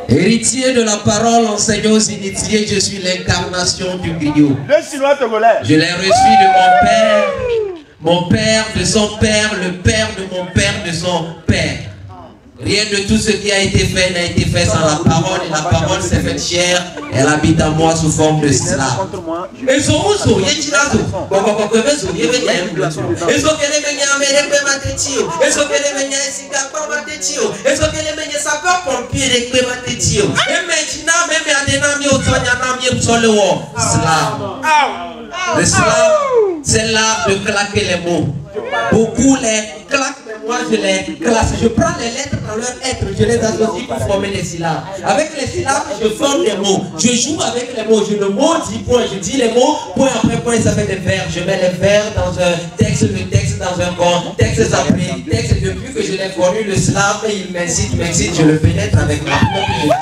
Héritier de la parole, enseignant aux initiés, je suis l'incarnation du griot. Je l'ai reçu de mon père de son père, le père de mon père de son père. Rien de tout ce qui a été fait n'a été fait sans la parole, et la parole s'est faite chair, elle habite en moi sous forme de cela. Le slam, c'est l'art de claquer les mots. Beaucoup les claquent, mais moi je les classe. Je prends les lettres dans leur être, je les associe pour former des syllabes. Avec les syllabes, je forme des mots. Je joue avec les mots. Je le maudis, point. Je dis les mots, point après point, ça fait des vers. Je mets les vers dans un texte, le texte dans un contexte, ça fait texte. Depuis que je l'ai connu, le slam, il m'excite, je le pénètre avec ma propre.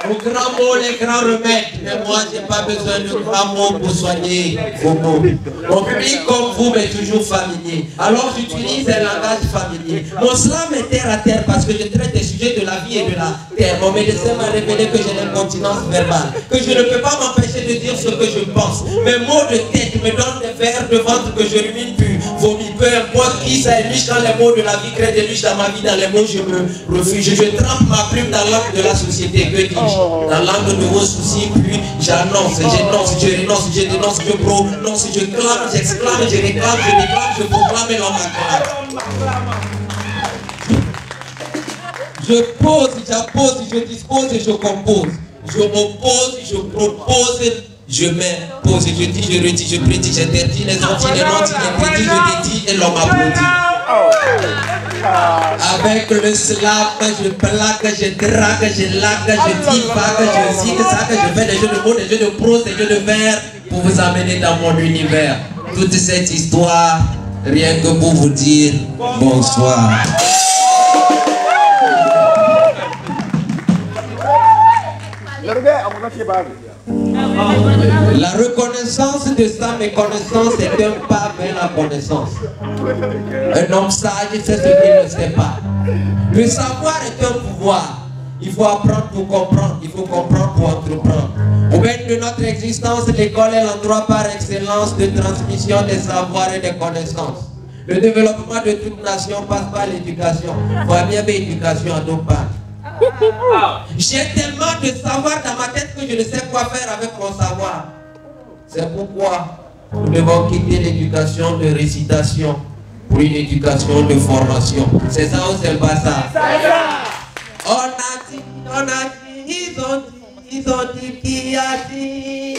Au grand mot, les grands remèdes. Mais moi, je n'ai pas besoin de grands mots pour soigner vos mots. Mon public comme vous m'est toujours familier. Alors j'utilise un langage familier. Mon slam est terre à terre parce que je traite des sujets de la vie et de la terre. Mon médecin m'a révélé que j'ai l'incontinence verbale. Que je ne peux pas m'empêcher de dire ce que je pense. Mes mots de tête me donnent des vers de ventre que je rumine plus. Vomis, peu importe qui ça éluche quand les mots de la vie créent des luches dans ma vie. Dans les mots, je me refuge. Je trempe ma plume dans l'âme de la société. Que dis-je? Dans l'angle de vos soucis, puis j'annonce, j'énonce, je renonce, je dénonce, je prononce, je clame, j'exclame, je réclame, je déclame, je proclame et l'on m'acclame. Je pose, j'appose, je dispose et je compose. Je m'oppose, je propose, je m'impose, je dis, je redis, je prédis, j'interdis les anti, les nantis, les prédis, je dédie et l'on m'applaudit. Avec le slam, je plaque, je drague, je lague, je divague, je zigzague, je fais des jeux de mots, des jeux de prose, des jeux de vers pour vous amener dans mon univers. Toute cette histoire, rien que pour vous dire bonsoir. La reconnaissance de sa méconnaissance est un pas vers la connaissance. Un homme sage, c'est ce qu'il ne sait pas. Le savoir est un pouvoir. Il faut apprendre pour comprendre, il faut comprendre pour entreprendre. Au sein de notre existence, l'école est l'endroit par excellence de transmission des savoirs et des connaissances. Le développement de toute nation passe par l'éducation. Faut bien l'éducation à deux parts. J'ai tellement de savoir dans ma tête que je ne sais quoi faire avec mon savoir. C'est pourquoi nous devons quitter l'éducation de récitation pour une éducation de formation. C'est ça ou c'est le bazar? On a dit, ils ont dit qui a dit.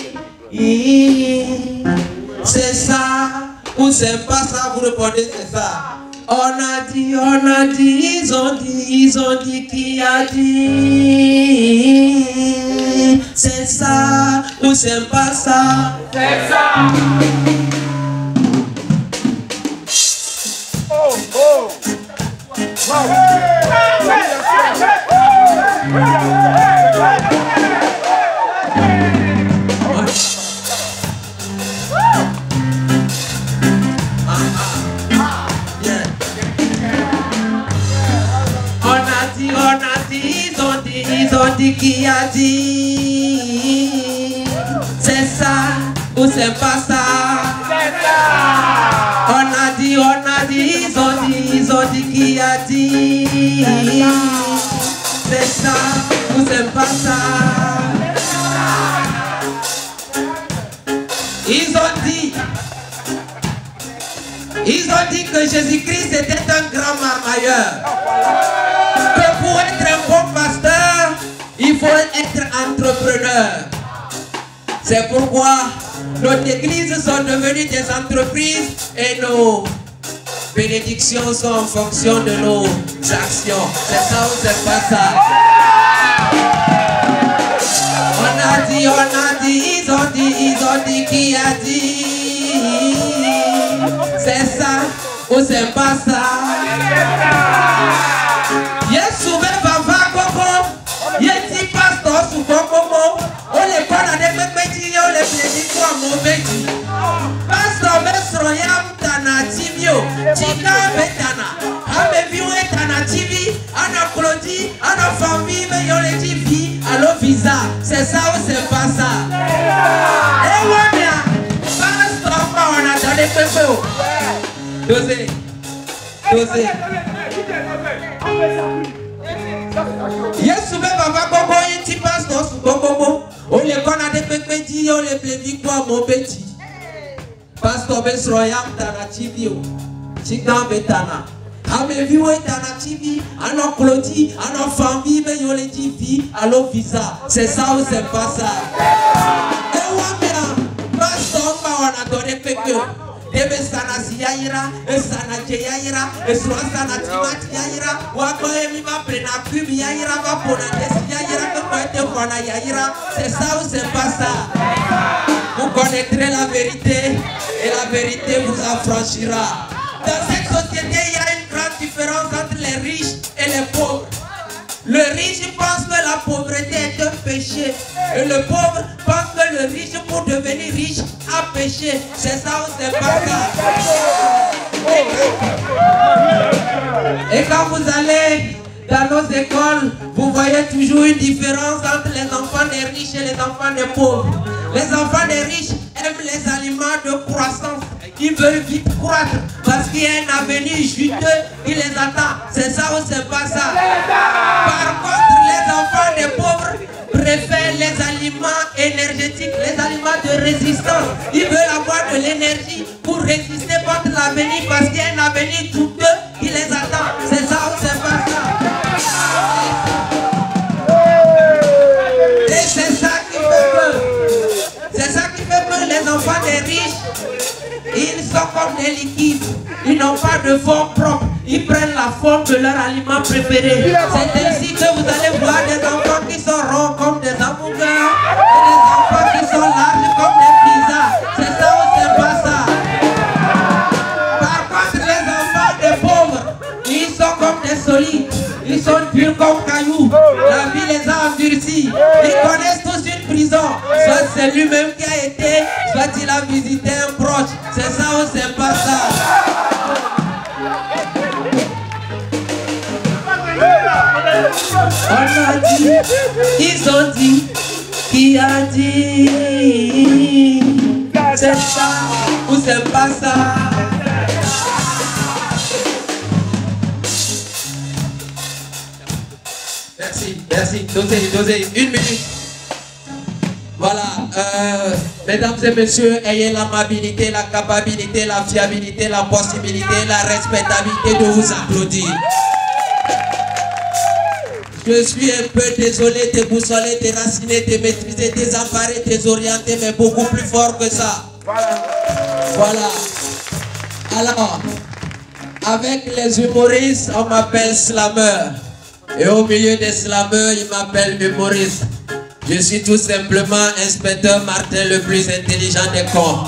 C'est ça ou c'est pas ça? Vous répondez c'est ça. On a dit, ils ont dit qui a dit. C'est ça ou c'est pas ça? C'est ça. Oh, oh. Wow. Ils ont dit qui a dit. C'est ça ou c'est pas ça? C'est ça. On a dit, ils ont dit qui a dit. C'est ça ou c'est pas ça? Ils ont dit que Jésus-Christ était un grand marmailleur. Que pour être un bon pasteur, il faut être entrepreneur. C'est pourquoi nos églises sont devenues des entreprises et nos bénédictions sont en fonction de nos actions. C'est ça ou c'est pas ça? On a dit, ils ont dit qui a dit. C'est ça ou c'est pas ça? Yesu me bava koko, yeti pastor su koko, on les connaît des métiers, on les prédit comme mauvais. Pastor me sroyam tanatimi Chivio, Tika Betana, Ameviou Etana TV, Anna Claudie, Anna famille, mais y'en les TV, allo visa, c'est ça ou c'est pas ça? Eh ouais, bien, pas on a dans les pépés. Dosé, dosé. Yes, souvent, papa, Bobo, il t'y passe, non, Bobo. On les connaît des pépés, on les plévis quoi, mon petit. Pasteur Besroyam, Tana TV, Chikan Betana. Ameviou Etana TV, Anna Claudie, Anna famille, mais y'en les TV, allo visa. C'est ça ou c'est pas ça? Eh ouais, bien, pasteur, on a donné pépés. Debe sana siyaira, sana jeyaira, sana timati yaira, wako emi ma prena kubi yaira, va pona desi yaira, que moi te fona yaira. C'est ça ou c'est pas ça? Vous connaîtrez la vérité et la vérité vous affranchira. Dans cette société, il y a une grande différence entre les riches et les pauvres. Le riche pense que la pauvreté est un péché. Et le pauvre pense que le riche, pour devenir riche, a péché. C'est ça ou c'est pas ça? Et quand vous allez dans nos écoles, vous voyez toujours une différence entre les enfants des riches et les enfants des pauvres. Les enfants des riches aiment les aliments de croissance. Ils veulent vite croître parce qu'il y a un avenir juteux qui les attend. C'est ça ou c'est pas ça? Par contre, les enfants des pauvres préfèrent les aliments énergétiques, les aliments de résistance. Ils veulent avoir de l'énergie pour résister contre l'avenir parce qu'il y a un avenir juteux qui les attend. C'est ça ou c'est pas ça? Et c'est ça qui fait que les enfants des riches, ils sont comme des liquides. Ils n'ont pas de forme propre. Ils prennent la forme de leur aliment préféré. C'est ainsi que vous allez voir des enfants qui sont ronds comme des hamburgers et des enfants qui sont larges comme des pizzas. C'est ça ou c'est pas ça? Par contre, les enfants des pauvres, ils sont comme des solides. Ils sont durs comme cailloux. La vie les a endurcis. Ils connaissent tous une prison. Soit c'est lui-même qui a été, soit il a visité un proche. C'est ça ou c'est pas ça? On a dit, ils ont dit, qui a dit? C'est ça ou c'est pas ça? Merci, merci. Dosez, une minute. Voilà, mesdames et messieurs, ayez l'amabilité, la capacité, la fiabilité, la possibilité, la respectabilité de vous applaudir. Je suis un peu désolé, déboussolé, déraciné, démaîtrisé, désemparé, désorienté, mais beaucoup plus fort que ça. Voilà. Alors, avec les humoristes, on m'appelle slammer. Et au milieu des slammeurs, ils m'appellent humoriste. Je suis tout simplement inspecteur Martin, le plus intelligent des cons.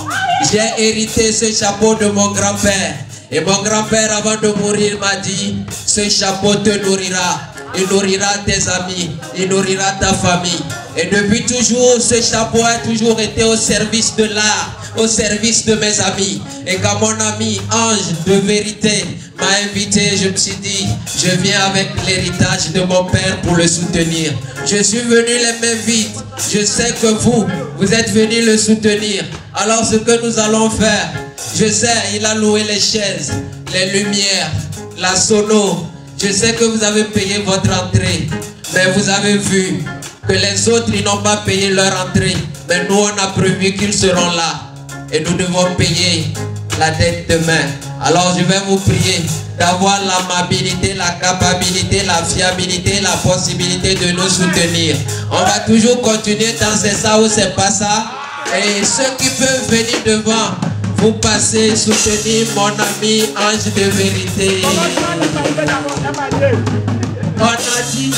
J'ai hérité ce chapeau de mon grand-père. Et mon grand-père, avant de mourir, m'a dit, ce chapeau te nourrira. Il nourrira tes amis, il nourrira ta famille. Et depuis toujours, ce chapeau a toujours été au service de l'art, au service de mes amis. Et quand mon ami Ange de Vérité m'a invité, je me suis dit, je viens avec l'héritage de mon père pour le soutenir. Je suis venu les mains vides. Je sais que vous êtes venus le soutenir. Alors ce que nous allons faire, je sais, il a loué les chaises, les lumières, la sono. Je sais que vous avez payé votre entrée, mais vous avez vu que les autres, ils n'ont pas payé leur entrée. Mais nous, on a prévu qu'ils seront là. Et nous devons payer la dette demain. Alors je vais vous prier d'avoir l'amabilité, la capacité, la fiabilité, la possibilité de nous soutenir. On va toujours continuer dans ça ou c'est pas ça. Et ceux qui peuvent venir devant, vous passez soutenir mon ami Ange de Vérité. On a dit.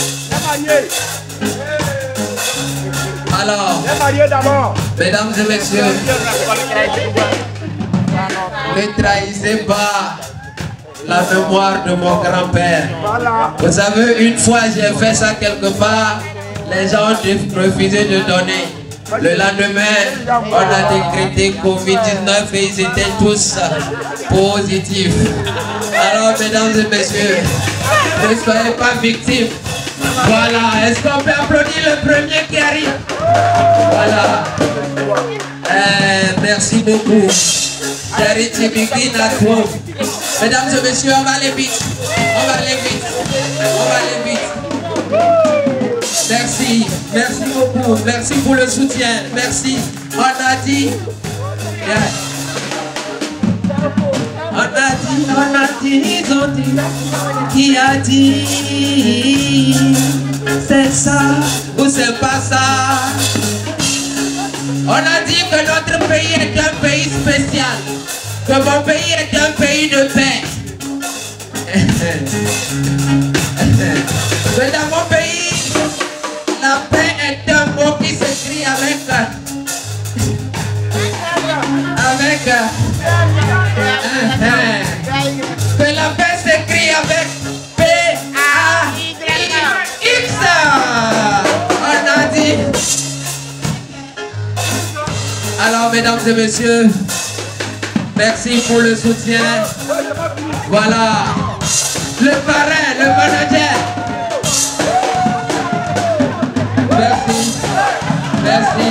Alors, mesdames et messieurs, ne trahissez pas la mémoire de mon grand-père. Vous savez, une fois j'ai fait ça quelque part, les gens ont refusé de donner. Le lendemain, on a décrété Covid-19 et ils étaient tous positifs. Alors, mesdames et messieurs, ne soyez pas victimes. Voilà, est-ce qu'on peut applaudir le premier qui arrive? Voilà. Merci beaucoup. Charity begin at home. Mesdames et messieurs, on va aller vite. On va aller vite. On va aller vite. Merci. Merci beaucoup. Merci pour le soutien. Merci. On a dit. Ils ont dit. Qui a dit? C'est ça ou c'est pas ça? On a dit que notre pays est un pays spécial, que mon pays est un pays de paix. Que dans mon pays, la paix est un mot qui s'écrit que la paix s'écrit avec P-A-Y-X. On a dit. Alors, mesdames et messieurs, merci pour le soutien. Voilà, le parrain, le manager. Merci, merci,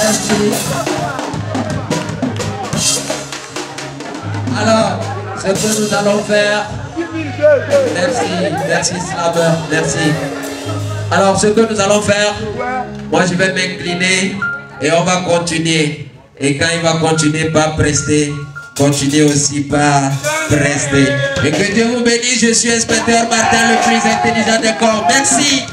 merci. Alors, ce que nous allons faire, merci Slammer, merci. Alors, ce que nous allons faire, moi je vais m'incliner. Et on va continuer. Et quand il va continuer par prester, continuez aussi par prester. Et que Dieu vous bénisse. Je suis inspecteur Martin, le plus intelligent des corps. Merci.